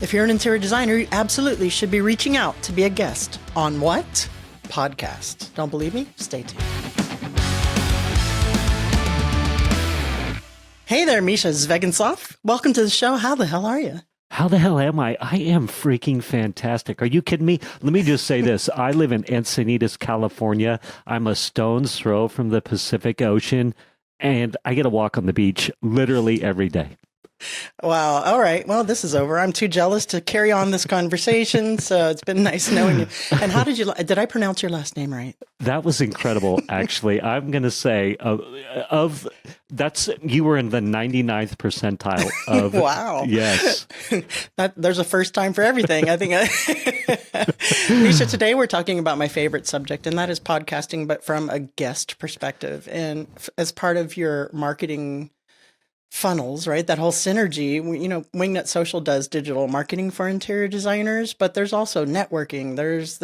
If you're an interior designer, you absolutely should be reaching out to be a guest on what? Podcast. Don't believe me? Stay tuned. Hey there, Mischa Zvegintzov. Welcome to the show. How the hell are you? How the hell am I? I am freaking fantastic. Are you kidding me? Let me just say this. I live in Encinitas, California. I'm a stone's throw from the Pacific Ocean, and I get to walk on the beach literally every day. Wow. All right. Well, this is over. I'm too jealous to carry on this conversation. So it's been nice knowing you. And how did I pronounce your last name right? That was incredible, actually. I'm going to say you were in the 99th percentile of. Wow. Yes. There's a first time for everything. I think. Mischa, today we're talking about my favorite subject, and that is podcasting, but from a guest perspective. And as part of your marketing funnels, right? That whole synergy, Wingnut Social does digital marketing for interior designers, but there's also networking, there's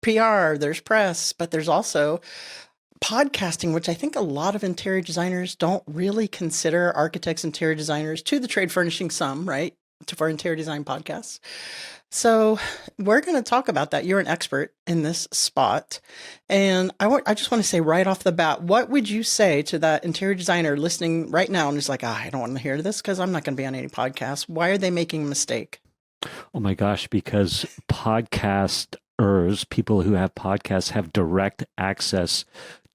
PR, there's press, but there's also podcasting, which I think a lot of interior designers don't really consider. Architects, interior designers, to the trade furnishing some, right? For interior design podcasts. So we're going to talk about that. You're an expert in this spot. And I just want to say right off the bat, what would you say to that interior designer listening right now and is like, I don't want to hear this because I'm not going to be on any podcast. Why are they making a mistake? Oh my gosh, because podcasters, people who have podcasts, have direct access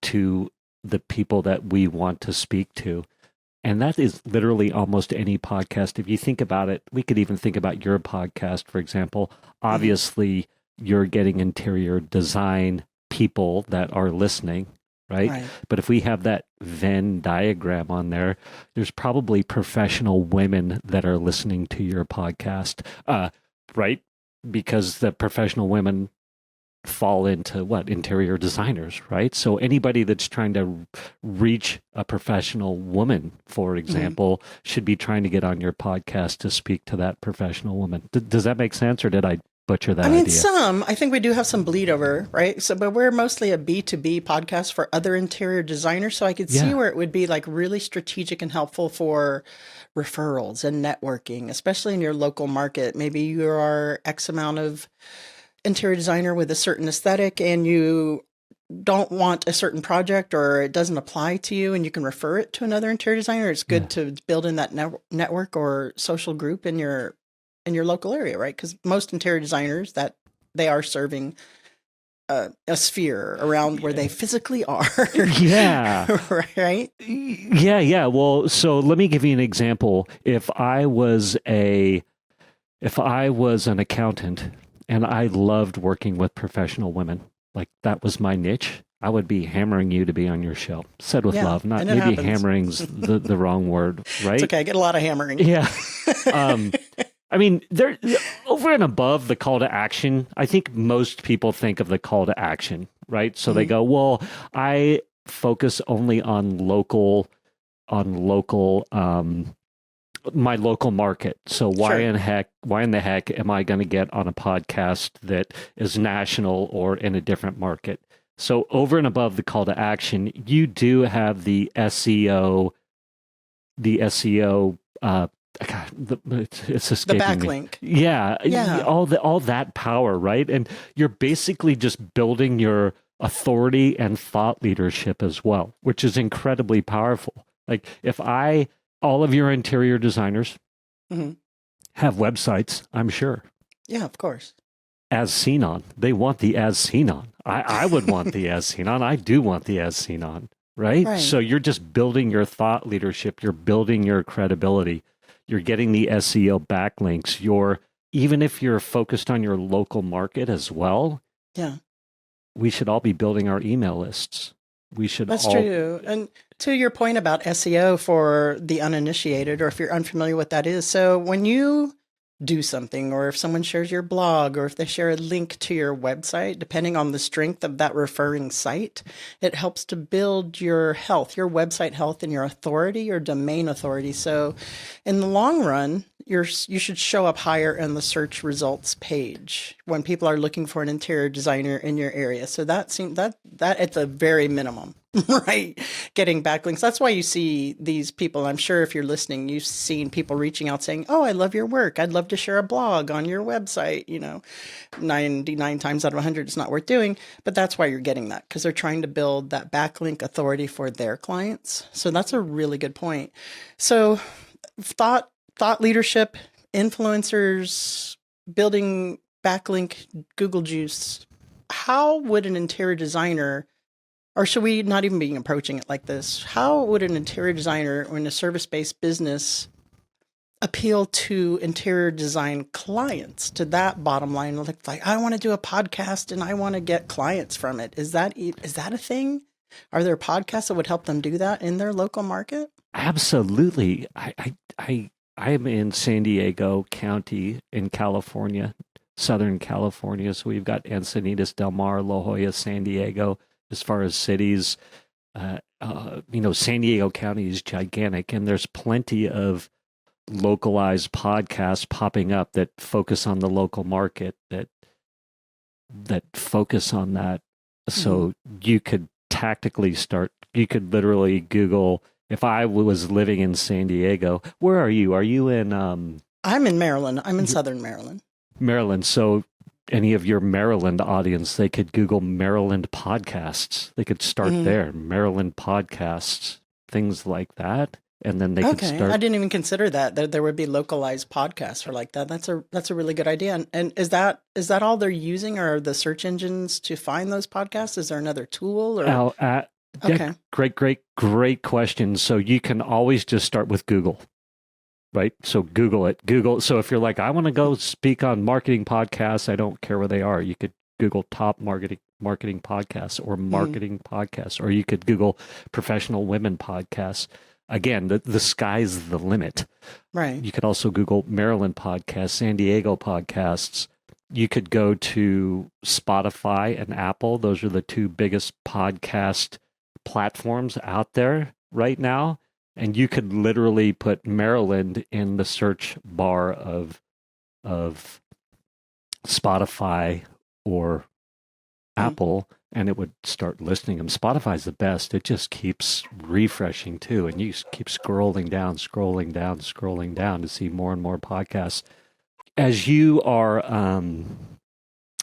to the people that we want to speak to. And that is literally almost any podcast. If you think about it, we could even think about your podcast, for example. Obviously, you're getting interior design people that are listening, right? But if we have that Venn diagram on there, there's probably professional women that are listening to your podcast, right? Because the professional women fall into interior designers, right? So anybody that's trying to reach a professional woman, for example, should be trying to get on your podcast to speak to that professional woman. Does that make sense, or did I butcher that idea? I think we do have some bleed over, right? So, but we're mostly a B2B podcast for other interior designers. So I could see where it would be like really strategic and helpful for referrals and networking, especially in your local market. Maybe you are X amount of interior designer with a certain aesthetic and you don't want a certain project or it doesn't apply to you and you can refer it to another interior designer. It's good to build in that network or social group in your local area, right? Because most interior designers that they are serving a sphere around where they physically are. Yeah. Right? Yeah. Well, so let me give you an example. If I was an accountant and I loved working with professional women, like that was my niche, I would be hammering you to be on your show. Said with love, not maybe happens. Hammering's the wrong word, right? It's okay. I get a lot of hammering. Yeah. I mean, they're over and above the call to action. I think most people think of the call to action, right? So they go, well, I focus only on my local market. So why in the heck am I going to get on a podcast that is national or in a different market? So over and above the call to action, you do have the SEO, it's escaping the backlink. Me. Yeah. All that power, right? And you're basically just building your authority and thought leadership as well, which is incredibly powerful. Like all of your interior designers have websites, I'm sure. Yeah, of course. As seen on. They want the as seen on. I would want the as seen on. I do want the as seen on, right? So you're just building your thought leadership. You're building your credibility. You're getting the SEO backlinks. Even if you're focused on your local market as well, we should all be building our email lists. That's true. And to your point about SEO for the uninitiated, or if you're unfamiliar what that is. So when you do something, or if someone shares your blog, or if they share a link to your website, depending on the strength of that referring site, it helps to build your health, your website health, and your authority, your domain authority. So in the long run, you should show up higher in the search results page when people are looking for an interior designer in your area. So that seems that at the very minimum, right? Getting backlinks. That's why you see these people. I'm sure if you're listening, you've seen people reaching out saying, "Oh, I love your work. I'd love to share a blog on your website." 99 times out of 100, it's not worth doing. But that's why you're getting that, because they're trying to build that backlink authority for their clients. So that's a really good point. So thought leadership, influencers, building backlink, Google Juice. How would an interior designer, or should we not even be approaching it like this? How would an interior designer or in a service-based business appeal to interior design clients, to that bottom line? Like, I want to do a podcast and I want to get clients from it. Is that a thing? Are there podcasts that would help them do that in their local market? Absolutely. I am in San Diego County in California, Southern California. So we've got Encinitas, Del Mar, La Jolla, San Diego. As far as cities, San Diego County is gigantic, and there's plenty of localized podcasts popping up that focus on the local market, that focus on that. So you could tactically start. You could literally Google. If I was living in San Diego, where are you? Are you in? I'm in Maryland. I'm in Southern Maryland. Maryland. So any of your Maryland audience, they could Google Maryland podcasts. They could start there, Maryland podcasts, things like that. And then they could start. I didn't even consider that there would be localized podcasts for like that. That's a really good idea. And is that all they're using, are the search engines to find those podcasts? Is there another tool? Or okay. Great question. So you can always just start with Google, right? So Google it. So if you're like, I want to go speak on marketing podcasts, I don't care where they are. You could Google top marketing podcasts or marketing podcasts, or you could Google professional women podcasts. Again, the sky's the limit. Right. You could also Google Maryland podcasts, San Diego podcasts. You could go to Spotify and Apple. Those are the two biggest podcast platforms out there right now. And you could literally put Maryland in the search bar of Spotify or Apple, and it would start listing them. Spotify's the best. It just keeps refreshing too, and you keep scrolling down to see more and more podcasts. As you are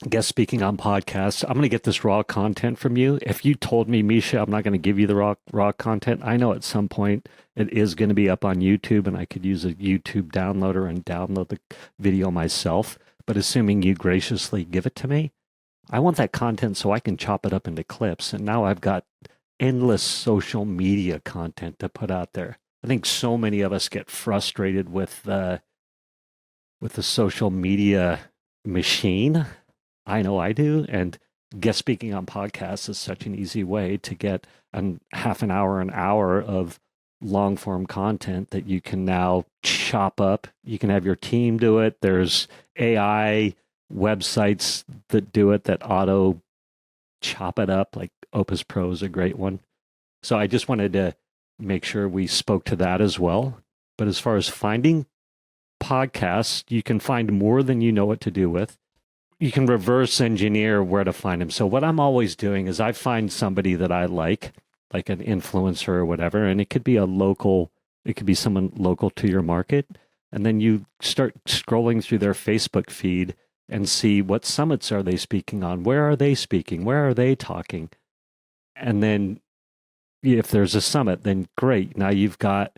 guest speaking on podcasts, I'm going to get this raw content from you. If you told me, Mischa, I'm not going to give you the raw content, I know at some point it is going to be up on YouTube, and I could use a YouTube downloader and download the video myself. But assuming you graciously give it to me, I want that content so I can chop it up into clips. And now I've got endless social media content to put out there. I think so many of us get frustrated with the social media machine. I know I do. And guest speaking on podcasts is such an easy way to get half an hour of long form content that you can now chop up. You can have your team do it. There's AI websites that do it, that auto chop it up, like Opus Pro is a great one. So I just wanted to make sure we spoke to that as well. But as far as finding podcasts, you can find more than you know what to do with. You can reverse engineer where to find them. So what I'm always doing is I find somebody that I like an influencer or whatever, and it could be someone local to your market. And then you start scrolling through their Facebook feed and see what summits are they speaking on, where are they speaking, where are they talking. And then if there's a summit, then great. Now you've got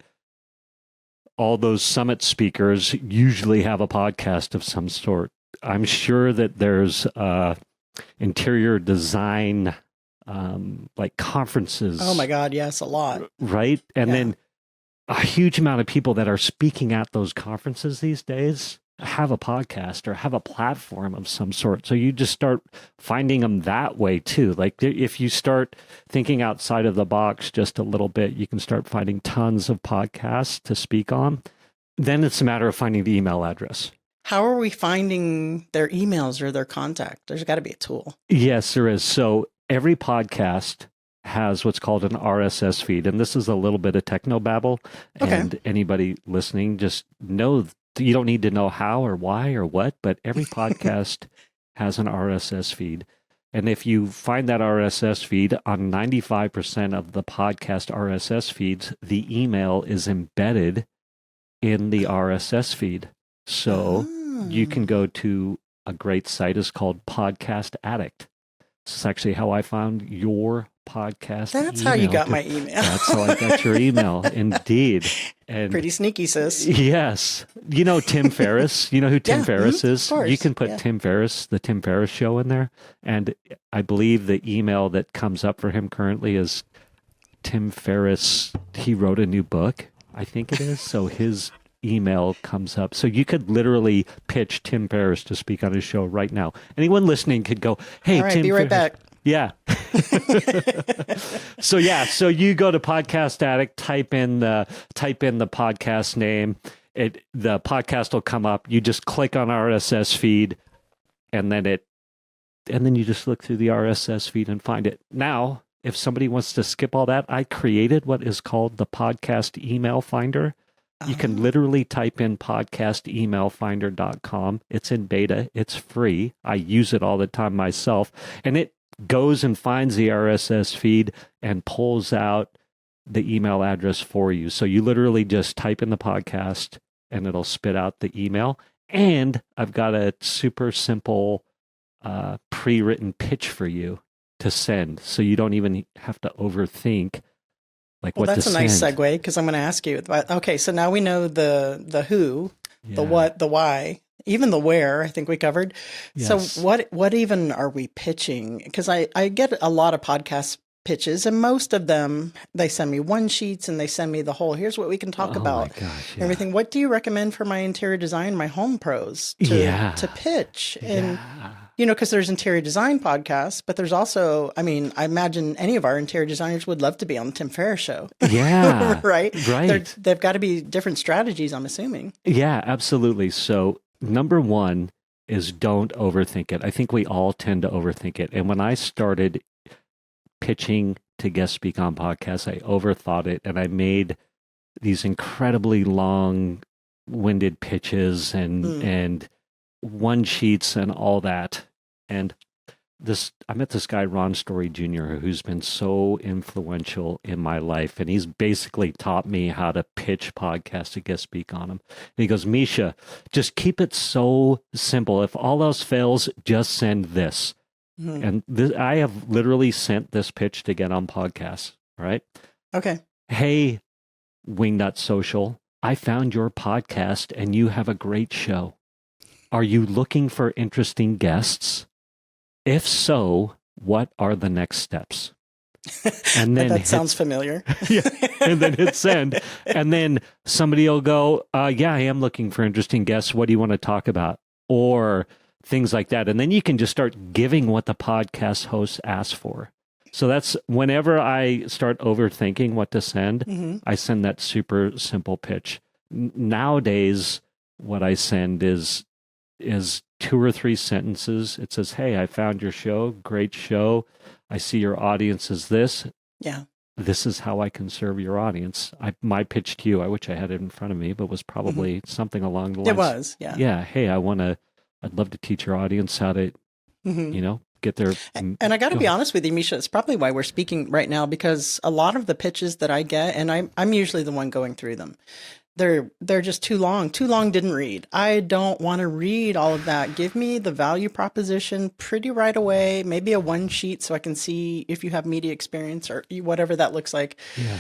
all those summit speakers usually have a podcast of some sort. I'm sure that there's interior design like conferences. Oh my God, yes, a lot. Right? And then a huge amount of people that are speaking at those conferences these days have a podcast or have a platform of some sort. So you just start finding them that way too. Like if you start thinking outside of the box just a little bit, you can start finding tons of podcasts to speak on. Then it's a matter of finding the email address. How are we finding their emails or their contact? There's got to be a tool. Yes, there is. So every podcast has what's called an RSS feed. And this is a little bit of technobabble. Okay. And anybody listening, just know You don't need to know how or why or what, but every podcast has an RSS feed. And if you find that RSS feed on 95% of the podcast RSS feeds, the email is embedded in the RSS feed. So you can go to a great site. It's called Podcast Addict. This is actually how I found your podcast. That's how you got my email. That's how I got your email. Indeed. And pretty sneaky, sis. Yes. You know Tim Ferriss? You know who Tim Ferriss is? Of course. You can put Tim Ferriss, the Tim Ferriss show in there. And I believe the email that comes up for him currently is Tim Ferriss. He wrote a new book, I think it is. So his email comes up. So you could literally pitch Tim Ferriss to speak on his show right now. Anyone listening could go, hey, all right, Tim be right Ferriss. back. Yeah. So you go to Podcast Addict, type in the podcast name. The podcast will come up. You just click on RSS feed, and then you just look through the RSS feed and find it. Now, if somebody wants to skip all that, I created what is called the podcast email finder. You can literally type in podcastemailfinder.com. It's in beta. It's free. I use it all the time myself. And it goes and finds the RSS feed and pulls out the email address for you. So you literally just type in the podcast and it'll spit out the email. And I've got a super simple pre-written pitch for you to send. So you don't even have to overthink what that's to a nice send. segue, because I'm going to ask you about, okay, so now we know the who, the what, the why, even the where, I think we covered. Yes. So what even are we pitching? Because I get a lot of podcast pitches, and most of them, they send me one sheets and they send me the whole, here's what we can talk about. My gosh, yeah. Everything. What do you recommend for my interior design, my home pros to pitch? And because there's interior design podcasts, but there's also, I imagine any of our interior designers would love to be on the Tim Ferriss show. Yeah. Right. They've got to be different strategies, I'm assuming. Yeah, absolutely. So number one is don't overthink it. I think we all tend to overthink it. And when I started pitching to guest speak on podcasts, I overthought it, and I made these incredibly long-winded pitches and one sheets and all that. And I met this guy, Ron Story Jr., who's been so influential in my life, and he's basically taught me how to pitch podcasts to guest speak on them. And he goes, Mischa, just keep it so simple. If all else fails, just send this. And I have literally sent this pitch to get on podcasts, right? Okay. Hey, Wingnut Social, I found your podcast and you have a great show. Are you looking for interesting guests? If so, what are the next steps? And then that sounds familiar. Yeah, and then hit send. And then somebody will go, yeah, I am looking for interesting guests. What do you want to talk about? Or things like that. And then you can just start giving what the podcast host asks for. So that's whenever I start overthinking what to send, I send that super simple pitch. Nowadays, what I send is 2 or 3 sentences. It says, hey, I found your show. Great show. I see your audience is this. Yeah. This is how I can serve your audience. My pitch to you, I wish I had it in front of me, but was probably something along the lines. It was, yeah. Yeah. Hey, I'd love to teach your audience how to, get their... And I got to be honest with you, Mischa, it's probably why we're speaking right now, because a lot of the pitches that I get, and I'm usually the one going through them, they're just too long. Too long didn't read. I don't want to read all of that. Give me the value proposition pretty right away. Maybe a one sheet so I can see if you have media experience or whatever that looks like. Yeah.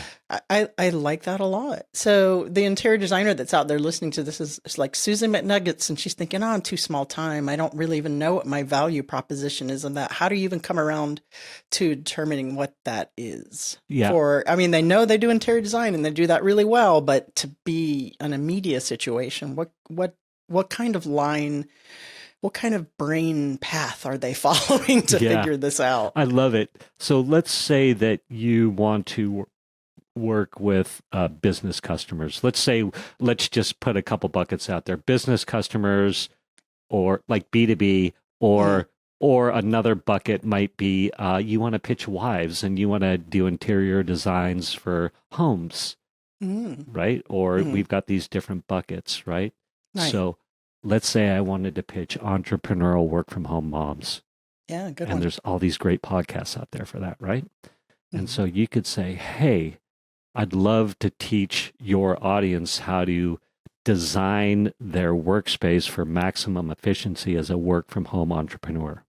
I like that a lot. So the interior designer that's out there listening to this is like Susan McNuggets, and she's thinking, I'm too small time. I don't really even know what my value proposition is on that. How do you even come around to determining what that is? Yeah. They know they do interior design and they do that really well, but to be in a media situation, what kind of line, what kind of brain path are they following to figure this out? I love it. So let's say that you want to work with business customers. Let's just put a couple buckets out there. Business customers, or like B2B, or another bucket might be you want to pitch wives and you want to do interior designs for homes, right? Or we've got these different buckets, right? Right. So let's say I wanted to pitch entrepreneurial work from home moms. Yeah, good And one. there's all these great podcasts out there for that, right? And Mhm. so you could say, hey, I'd love to teach your audience how to design their workspace for maximum efficiency as a work from home entrepreneur,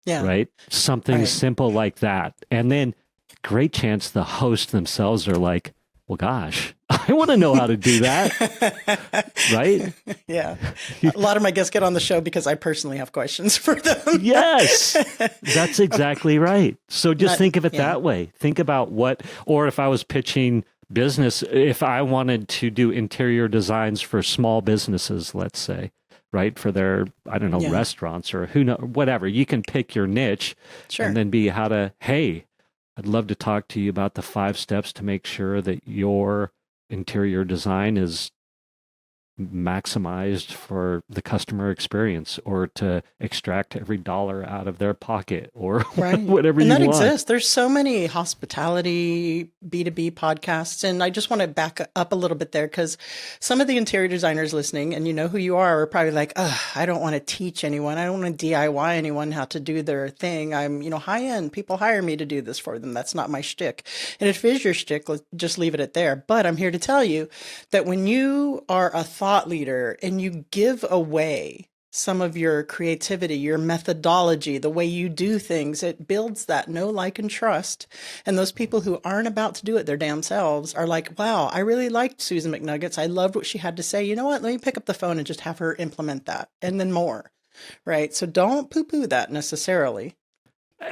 Yeah, right? Something right. simple like that. And then great chance the host themselves are like, well, gosh, I want to know how to do that, right? Yeah. A lot of my guests get on the show because I personally have questions for them. Yes, that's exactly right. So just Not, think of it yeah. that way. Think about or if I was pitching business, if I wanted to do interior designs for small businesses, let's say, right, for their, I don't know, Yeah. restaurants or who know, whatever, you can pick your niche and Sure. then be hey, I'd love to talk to you about the 5 steps to make sure that your interior design is maximized for the customer experience or to extract every dollar out of their pocket or Right. whatever And you that want. exists. There's so many hospitality B2B podcasts. And I just want to back up a little bit there because some of the interior designers listening, and you know who you are probably like, I don't want to teach anyone. I don't want to DIY anyone how to do their thing. I'm, high end. People hire me to do this for them. That's not my shtick. And if it is your shtick, let's just leave it at there. But I'm here to tell you that when you are a thought leader and you give away some of your creativity, your methodology, the way you do things, it builds that know, like, and trust. And those people who aren't about to do it their damn selves are like, wow, I really liked Susan McNuggets. I loved what she had to say. You know what? Let me pick up the phone and just have her implement that and then more. Right. So don't poo poo that necessarily.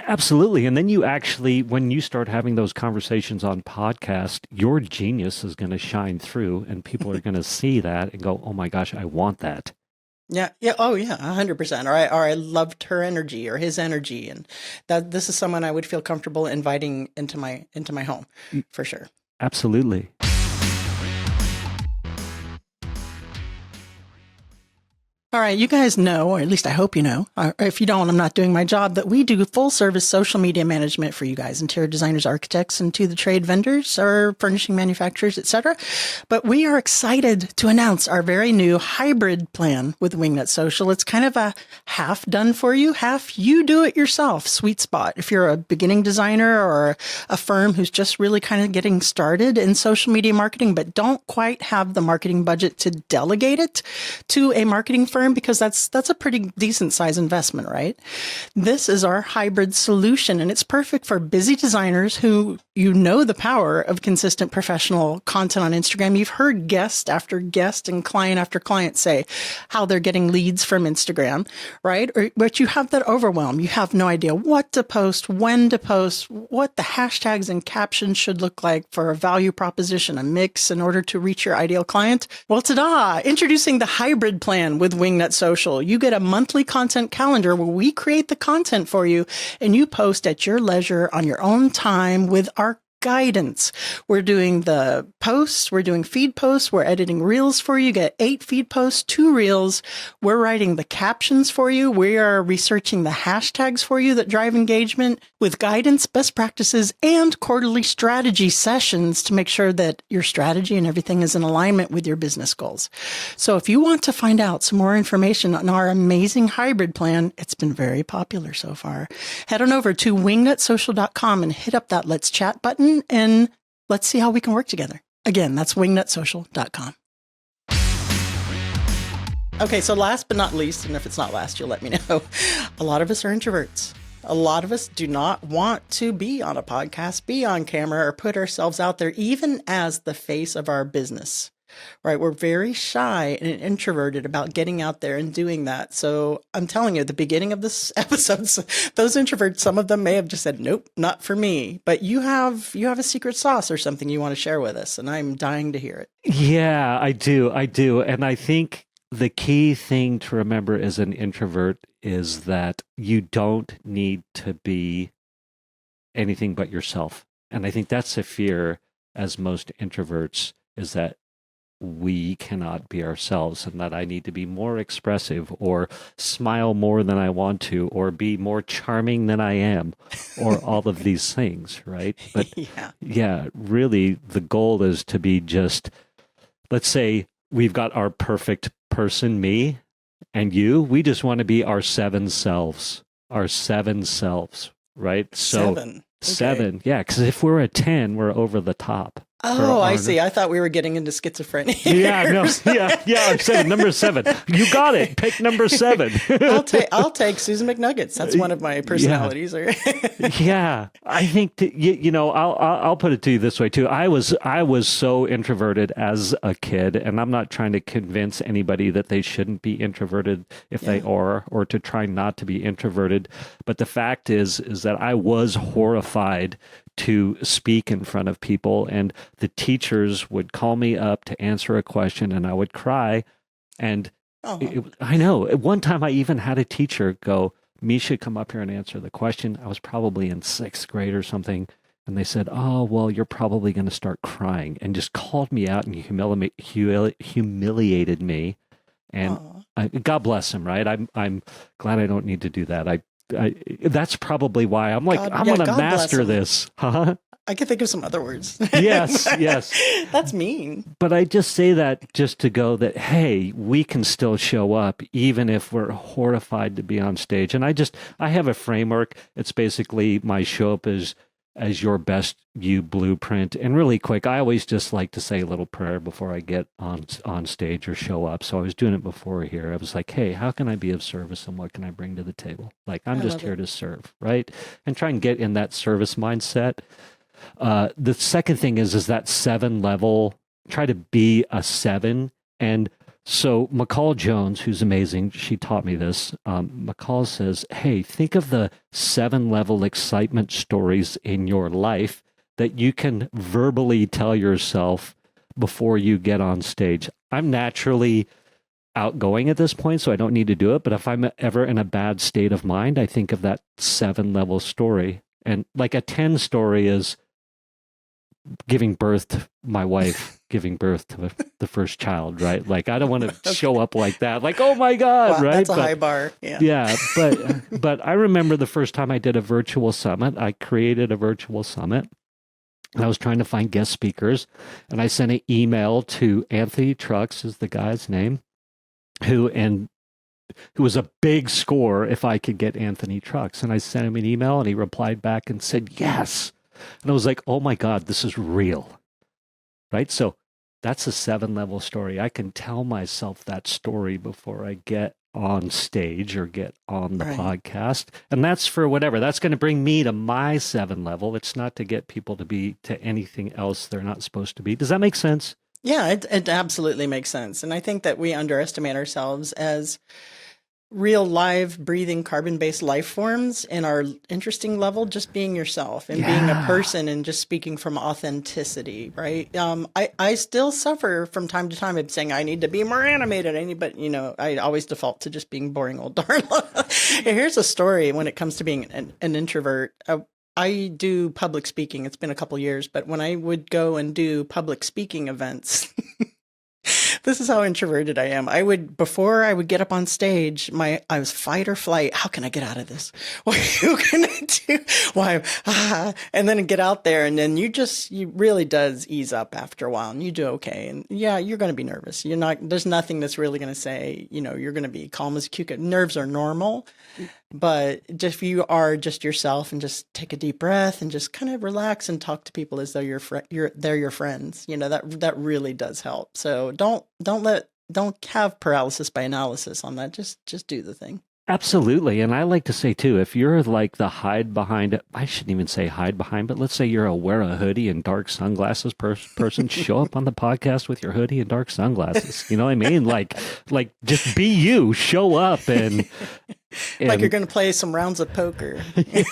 Absolutely. And then you actually, when you start having those conversations on podcast, your genius is going to shine through and people are going to see that and go, oh my gosh, I want that. Yeah. Yeah. Oh, yeah. 100%. Or I loved her energy or his energy. And that this is someone I would feel comfortable inviting into my home for sure. Absolutely. All right, you guys know, or at least I hope you know, or if you don't, I'm not doing my job, that we do full service social media management for you guys, interior designers, architects, and to the trade vendors or furnishing manufacturers, etc. But we are excited to announce our very new hybrid plan with Wingnut Social. It's kind of a half done for you, half you do it yourself sweet spot. If you're a beginning designer or a firm who's just really kind of getting started in social media marketing, but don't quite have the marketing budget to delegate it to a marketing firm, because that's a pretty decent size investment, right? This is our hybrid solution, and it's perfect for busy designers who the power of consistent professional content on Instagram. You've heard guest after guest and client after client say how they're getting leads from Instagram, right? But you have that overwhelm. You have no idea what to post, when to post, what the hashtags and captions should look like for a value proposition, a mix in order to reach your ideal client. Well, ta-da! Introducing the hybrid plan with Wingnut Social. You get a monthly content calendar where we create the content for you and you post at your leisure on your own time with our guidance. We're doing the posts, we're doing feed posts, we're editing reels for you. You get 8 feed posts, 2 reels. We're writing the captions for you. We are researching the hashtags for you that drive engagement with guidance, best practices, and quarterly strategy sessions to make sure that your strategy and everything is in alignment with your business goals. So if you want to find out some more information on our amazing hybrid plan, it's been very popular so far. Head on over to wingnutsocial.com and hit up that Let's Chat button and let's see how we can work together. Again, that's wingnutsocial.com. Okay, so last but not least, and if it's not last, you'll let me know. A lot of us are introverts. A lot of us do not want to be on a podcast, be on camera, or put ourselves out there, even as the face of our business. Right? We're very shy and introverted about getting out there and doing that. So I'm telling you, at the beginning of this episode, those introverts, some of them may have just said, nope, not for me. But you have a secret sauce or something you want to share with us, and I'm dying to hear it. Yeah, I do. And I think the key thing to remember as an introvert is that you don't need to be anything but yourself. And I think that's a fear as most introverts, is that we cannot be ourselves and that I need to be more expressive or smile more than I want to or be more charming than I am or all of these things, right? But yeah, really the goal is to be just, let's say we've got our perfect person, me and you, we just want to be our seven selves, right? So Seven. seven, Okay. yeah, because if we're a 10, we're over the top. Oh, I see. I thought we were getting into schizophrenia. Yeah, no, yeah. Seven, number seven. You got it. Pick number seven. I'll take Susan McNuggets. That's one of my personalities. Yeah, I think I'll put it to you this way too. I was so introverted as a kid, and I'm not trying to convince anybody that they shouldn't be introverted if they are, or to try not to be introverted. But the fact is that I was horrified to speak in front of people, and the teachers would call me up to answer a question, and I would cry. And I know at one time I even had a teacher go, Mischa, come up here and answer the question. I was probably in 6th grade or something. And they said, oh, well, you're probably going to start crying, and just called me out and humiliated me. And God bless him, right? I'm glad I don't need to do that. That's probably why I'm like, I'm going to master this. Huh? I can think of some other words. Yes. That's mean. But I just say that just to go that, hey, we can still show up even if we're horrified to be on stage. And I have a framework. It's basically my show up as your best you blueprint. And really quick, I always just like to say a little prayer before I get on stage or show up. So I was doing it before here. I was like, hey, how can I be of service, and what can I bring to the table? Like, I'm just here to serve, right? And try and get in that service mindset. The second thing is that 7 level, try to be a 7. And so McCall Jones, who's amazing, she taught me this. McCall says, hey, think of the 7 level excitement stories in your life that you can verbally tell yourself before you get on stage. I'm naturally outgoing at this point, so I don't need to do it. But if I'm ever in a bad state of mind, I think of that 7 level story. And like a 10 story is giving birth to my wife, giving birth to the first child, right? Like, I don't want to show up like that, like, oh my God, wow, right? That's a high bar. Yeah, but I remember the first time I did a virtual summit. I created a virtual summit, and I was trying to find guest speakers, and I sent an email to Anthony Trucks, is the guy's name, who was a big score if I could get Anthony Trucks. And I sent him an email, and he replied back and said, yes. And I was like, oh my God, this is real, right? So that's a 7 level story. I can tell myself that story before I get on stage or get on the podcast. And that's for whatever. That's going to bring me to my 7 level. It's not to get people to be to anything else they're not supposed to be. Does that make sense? Yeah, it absolutely makes sense. And I think that we underestimate ourselves as real live breathing carbon-based life forms in our interesting level, just being yourself and being a person and just speaking from authenticity, right? I still suffer from time to time of saying I need to be more animated, but I always default to just being boring old Darla. Here's a story when it comes to being an introvert. I do public speaking. It's been a couple years, but when I would go and do public speaking events, this is how introverted I am. Before I would get up on stage, I was fight or flight. How can I get out of this? What can I do? Why? And then get out there, and then you really does ease up after a while, and you do okay. And yeah, you're going to be nervous. There's nothing that's really going to say, you're going to be calm as a cucumber. Nerves are normal, but if you are just yourself and just take a deep breath and just kind of relax and talk to people as though they're your friends, that really does help. So don't have paralysis by analysis on that. Just do the thing. Absolutely. And I like to say too, if you're like the hide behind it, I shouldn't even say hide behind, but let's say you're a wear a hoodie and dark sunglasses person, show up on the podcast with your hoodie and dark sunglasses. You know what I mean? Like just be you, show up and like you're going to play some rounds of poker.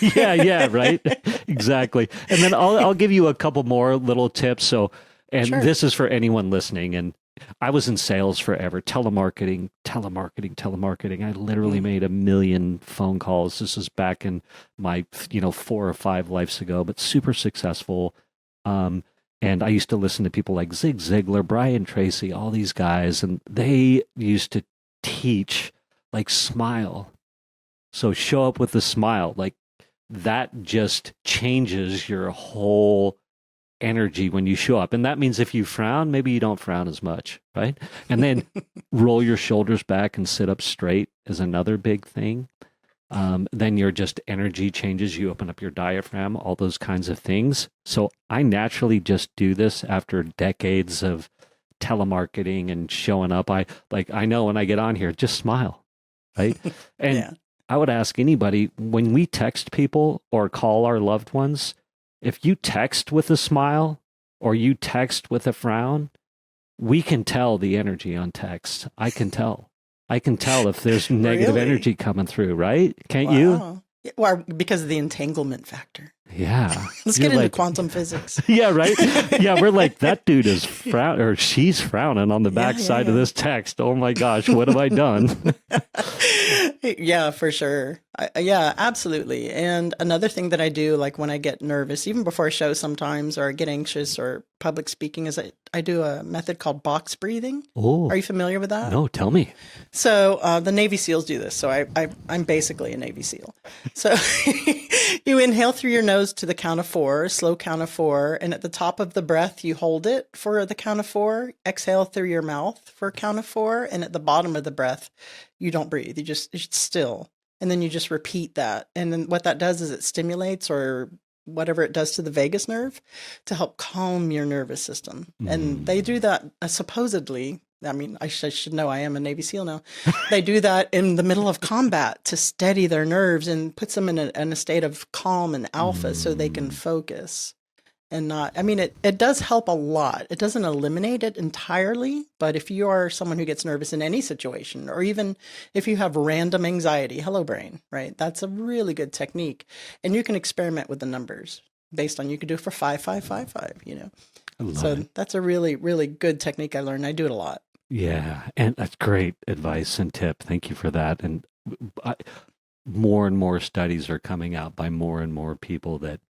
yeah, right. Exactly. And then I'll give you a couple more little tips. So, and Sure. This is for anyone listening. And I was in sales forever, telemarketing. I literally made 1 million phone calls. This is back in my, 4 or 5 lives ago, but super successful. And I used to listen to people like Zig Ziglar, Brian Tracy, all these guys, and they used to teach like smile. So show up with a smile, like that just changes your whole energy when you show up. And that means if you frown, maybe you don't frown as much, right? And then roll your shoulders back and sit up straight is another big thing. Then your just energy changes. You open up your diaphragm, all those kinds of things. So I naturally just do this after decades of telemarketing and showing up. I know when I get on here, just smile, right? And Yeah. I would ask anybody, when we text people or call our loved ones, if you text with a smile or you text with a frown, we can tell the energy on text. I can tell if there's negative Really? energy coming through, right? Can't you? Wow. Well, because of the entanglement factor. Yeah. Let's You're get into like, quantum physics. yeah, right? Yeah, we're like, that dude is frowning, or she's frowning on the backside of yeah. this text. Oh my gosh, what have I done? Yeah, for sure. Yeah, absolutely. And another thing that I do, like when I get nervous, even before a show sometimes, or I get anxious or public speaking, is I do a method called box breathing. Oh, Are you familiar with that? no, tell me. So the Navy SEALs do this. So I'm basically a Navy SEAL. So you inhale through your nose to the count of 4, slow count of 4. And at the top of the breath, you hold it for the count of 4. Exhale through your mouth for a count of 4. And at the bottom of the breath, you don't breathe. It's still. And then you just repeat that. And then what that does is it stimulates or whatever it does to the vagus nerve to help calm your nervous system. And they do that supposedly. I mean, I should know I am a Navy SEAL now. They do that in the middle of combat to steady their nerves and puts them in a state of calm and alpha so they can focus and not, I mean, it does help a lot. It doesn't eliminate it entirely, but if you are someone who gets nervous in any situation, or even if you have random anxiety, hello brain, right? That's a really good technique. And you can experiment with the numbers based on, you could do it for 5, 5, 5, 5, you know? So that's a really, really good technique I learned. I do it a lot. Yeah, and that's great advice and tip. Thank you for that. And more and more studies are coming out by more and more people that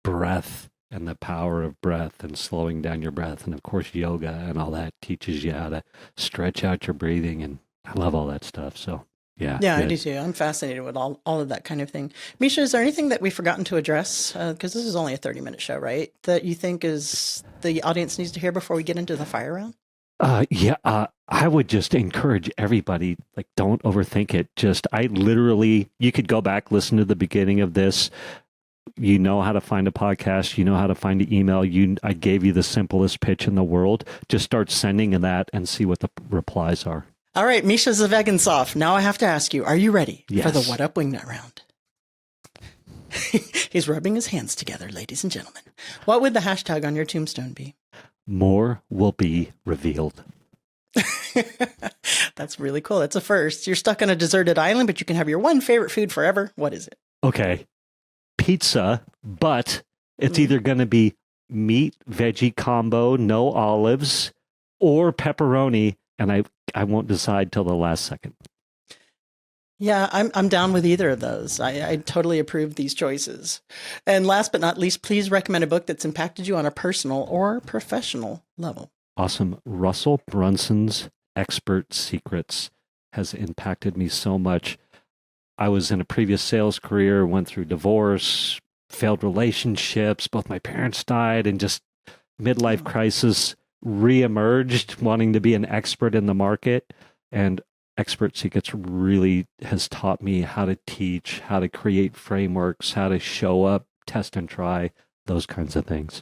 breath and the power of breath and slowing down your breath, and of course yoga and all that teaches you how to stretch out your breathing, and I love all that stuff. So yeah, I do too. I'm fascinated with all of that kind of thing. Mischa, is there anything that we've forgotten to address? Because this is only a 30-minute show, right? That you think is the audience needs to hear before we get into the fire round? I would just encourage everybody, like, don't overthink it. You could go back, listen to the beginning of this. You know how to find a podcast. You know how to find an email. I gave you the simplest pitch in the world. Just start sending that and see what the replies are. All right, Mischa Zvegintzov. Now I have to ask you, are you ready for the What Up Wingnut round? He's rubbing his hands together, ladies and gentlemen. What would the hashtag on your tombstone be? More will be revealed. That's really cool. That's a first. You're stuck on a deserted island, but you can have your one favorite food forever. What is it? Okay. Pizza, but it's either going to be meat, veggie combo, no olives, or pepperoni, and I won't decide till the last second. Yeah, I'm down with either of those. I totally approve these choices. And last but not least, please recommend a book that's impacted you on a personal or professional level. Awesome. Russell Brunson's Expert Secrets has impacted me so much. I was in a previous sales career, went through divorce, failed relationships, both my parents died, and just midlife crisis, reemerged wanting to be an expert in the market. And Expert Secrets really has taught me how to teach, how to create frameworks, how to show up, test and try, those kinds of things.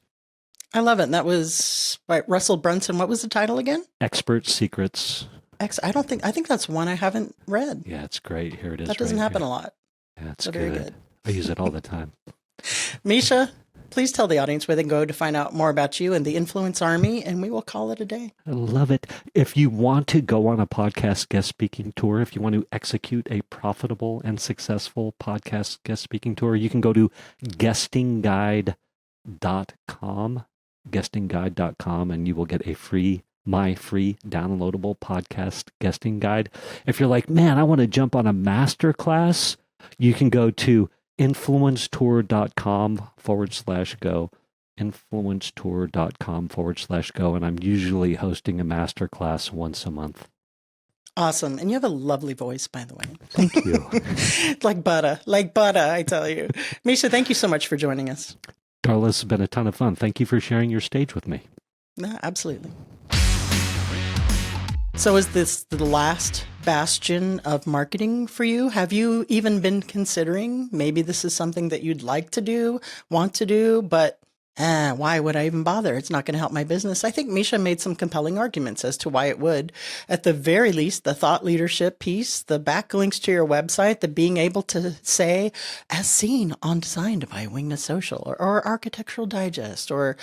I love it. And that was by Russell Brunson. What was the title again? Expert Secrets. I think that's one I haven't read. Yeah, it's great. Here it is. That doesn't happen a lot. Yeah, it's so good. Very good. I use it all the time. Mischa, please tell the audience where they can go to find out more about you and the Influence Army, and we will call it a day. I love it. If you want to go on a podcast guest speaking tour, if you want to execute a profitable and successful podcast guest speaking tour, you can go to guestingguide.com, and you will get my free downloadable podcast guesting guide. If you're like, man, I want to jump on a master class, you can go to influencetour.com/go, influencetour.com/go, and I'm usually hosting a master class once a month. Awesome. And you have a lovely voice, by the way. Thank you. like butter, I tell you. Mischa, thank you so much for joining us. Darla, this has been a ton of fun. Thank you for sharing your stage with me. No, absolutely. So is this the last bastion of marketing for you? Have you even been considering maybe this is something that you'd like to do, want to do, but why would I even bother? It's not going to help my business. I think Mischa made some compelling arguments as to why it would. At the very least, the thought leadership piece, the backlinks to your website, the being able to say, as seen on Designed by Wingnut Social or Architectural Digest or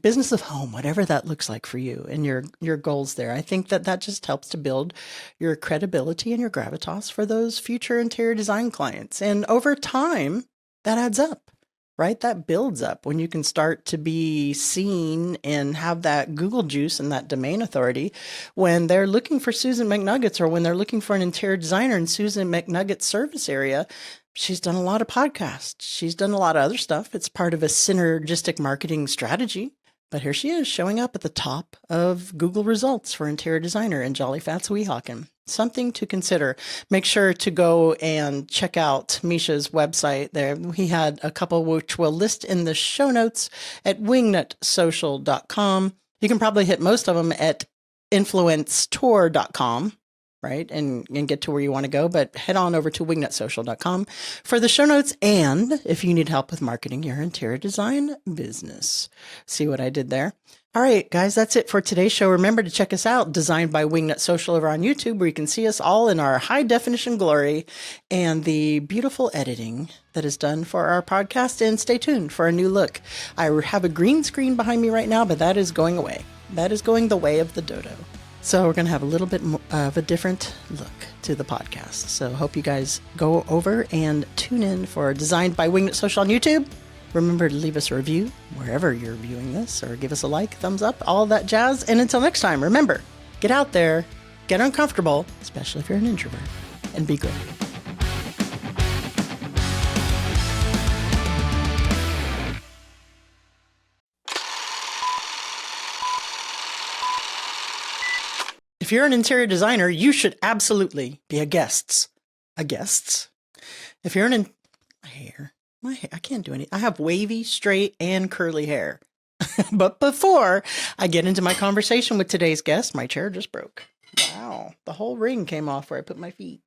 business of home, whatever that looks like for you and your goals there. I think that just helps to build your credibility and your gravitas for those future interior design clients. And over time, that adds up, right? That builds up when you can start to be seen and have that Google juice and that domain authority when they're looking for Susan McNuggets or when they're looking for an interior designer in Susan McNugget's service area. She's done a lot of podcasts. She's done a lot of other stuff. It's part of a synergistic marketing strategy. But here she is showing up at the top of Google results for interior designer in Jolly Fats Weehawken. Something to consider. Make sure to go and check out Mischa's website there. He had a couple which we'll list in the show notes at wingnutsocial.com. You can probably hit most of them at influencetour.com. Right? And get to where you want to go, but head on over to wingnutsocial.com for the show notes. And if you need help with marketing your interior design business, see what I did there? All right, guys, that's it for today's show. Remember to check us out, Designed by Wingnut Social over on YouTube, where you can see us all in our high definition glory and the beautiful editing that is done for our podcast. And stay tuned for a new look. I have a green screen behind me right now, but that is going away. That is going the way of the dodo. So we're going to have a little bit of a different look to the podcast. So hope you guys go over and tune in for Designed by Wingnut Social on YouTube. Remember to leave us a review wherever you're viewing this, or give us a like, thumbs up, all that jazz. And until next time, remember, get out there, get uncomfortable, especially if you're an introvert, and be great. If you're an interior designer, you should absolutely be a guest. If you're my hair, I can't do any. I have wavy, straight, and curly hair. But before I get into my conversation with today's guest, my chair just broke. Wow. The whole ring came off where I put my feet.